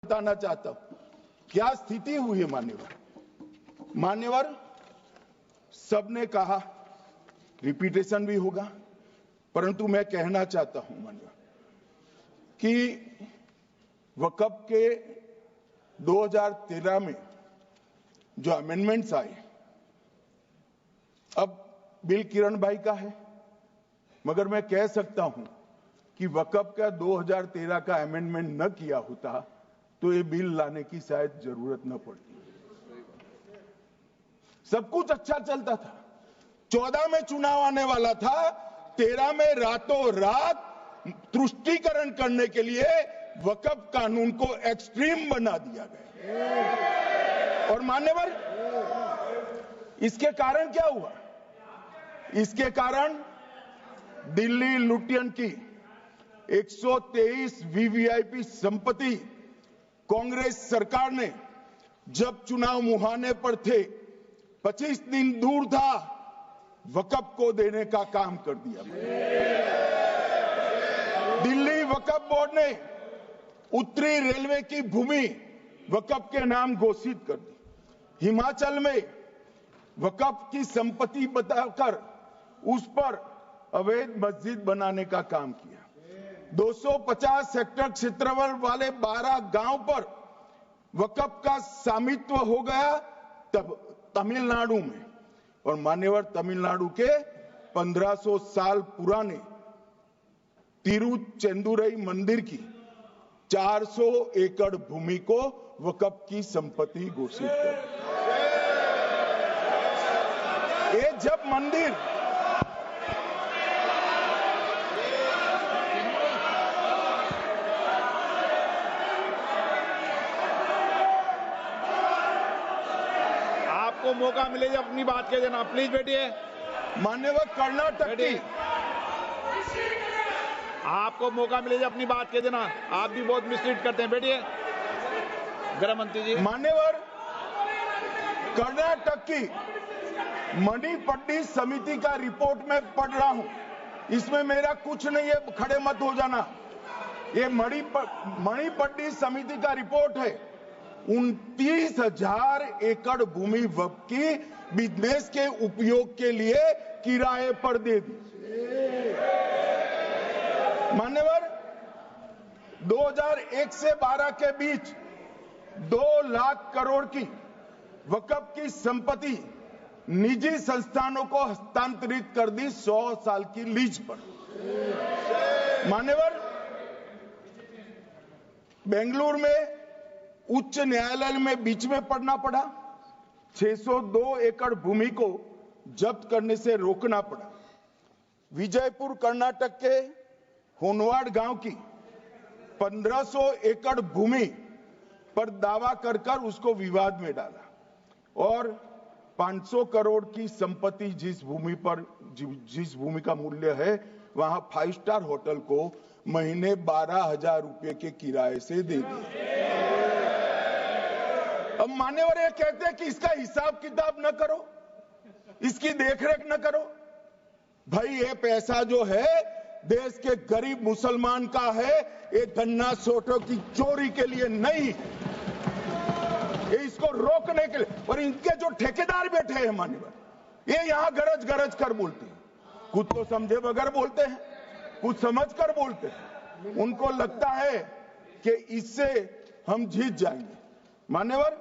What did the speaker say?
बताना चाहता हूं क्या स्थिति हुई है। मान्यवर सबने कहा, रिपीटेशन भी होगा, परंतु मैं कहना चाहता हूं मान्यवर कि वक्फ के 2013 में जो अमेंडमेंट्स आए, अब बिल किरण भाई का है, मगर मैं कह सकता हूं कि वक्फ का 2013 का अमेंडमेंट न किया होता तो ये बिल लाने की शायद जरूरत न पड़ती। सब कुछ अच्छा चलता था, 14 में चुनाव आने वाला था, 13 में रातों रात तुष्टीकरण करने के लिए वक्फ कानून को एक्सट्रीम बना दिया गया। और मान्यवर इसके कारण क्या हुआ? इसके कारण दिल्ली लुटियन की 123 वीवीआईपी संपत्ति कांग्रेस सरकार ने जब चुनाव मुहाने पर थे, 25 दिन दूर था, वक्फ को देने का काम कर दिया। दिल्ली वक्फ बोर्ड ने उत्तरी रेलवे की भूमि वक्फ के नाम घोषित कर दी। हिमाचल में वक्फ की संपत्ति बताकर उस पर अवैध मस्जिद बनाने का काम किया। 250 हेक्टेयर क्षेत्रफल वाले 12 गांव पर वक्फ का स्वामित्व हो गया तब तमिलनाडु में। और मान्यवर तमिलनाडु के 1500 साल पुराने तिरुचेंदुरई मंदिर की 400 एकड़ भूमि को वक्फ की संपत्ति घोषित कर। ये जब मंदिर आपको मौका मिले जब अपनी बात कह देना, प्लीज बैठिए। मान्यवर कर्नाटक की, आपको मौका मिले जब अपनी बात कह देना, आप भी बहुत मिसलीड करते हैं। बैठिए गृह मंत्री जी। मान्यवर कर्नाटक की मणिपट्टी समिति का रिपोर्ट में पढ़ रहा हूं, इसमें मेरा कुछ नहीं है, खड़े मत हो जाना। ये मणिपट्टी समिति का रिपोर्ट है। 29,000 एकड़ भूमि वक्फ की बिजनेस के उपयोग के लिए किराए पर दे दी। मान्यवर 2001 से 12 के बीच 2 लाख करोड़ की वक्फ की संपत्ति निजी संस्थानों को हस्तांतरित कर दी 100 साल की लीज पर। मान्यवर बेंगलुरु में उच्च न्यायालय में बीच में पढ़ना पड़ा, 602 एकड़ भूमि को जब्त करने से रोकना पड़ा। विजयपुर कर्नाटक के होनवाड़ गांव की 1500 एकड़ भूमि पर दावा कर उसको विवाद में डाला और 500 करोड़ की संपत्ति जिस भूमि का मूल्य है वहां 5 स्टार होटल को महीने 12,000 रुपए के किराए से दे दिया। अब मान्यवर ये कहते हैं कि इसका हिसाब किताब न करो, इसकी देखरेख न करो। भाई ये पैसा जो है देश के गरीब मुसलमान का है, ये गन्ना सोटों की चोरी के लिए नहीं, ये इसको रोकने के लिए। और इनके जो ठेकेदार बैठे हैं मान्यवर, ये यहां गरज कर बोलते हैं, खुद तो समझे बगैर बोलते हैं, कुछ समझ कर बोलते हैं। उनको लगता है कि इससे हम जीत जाएंगे। मान्यवर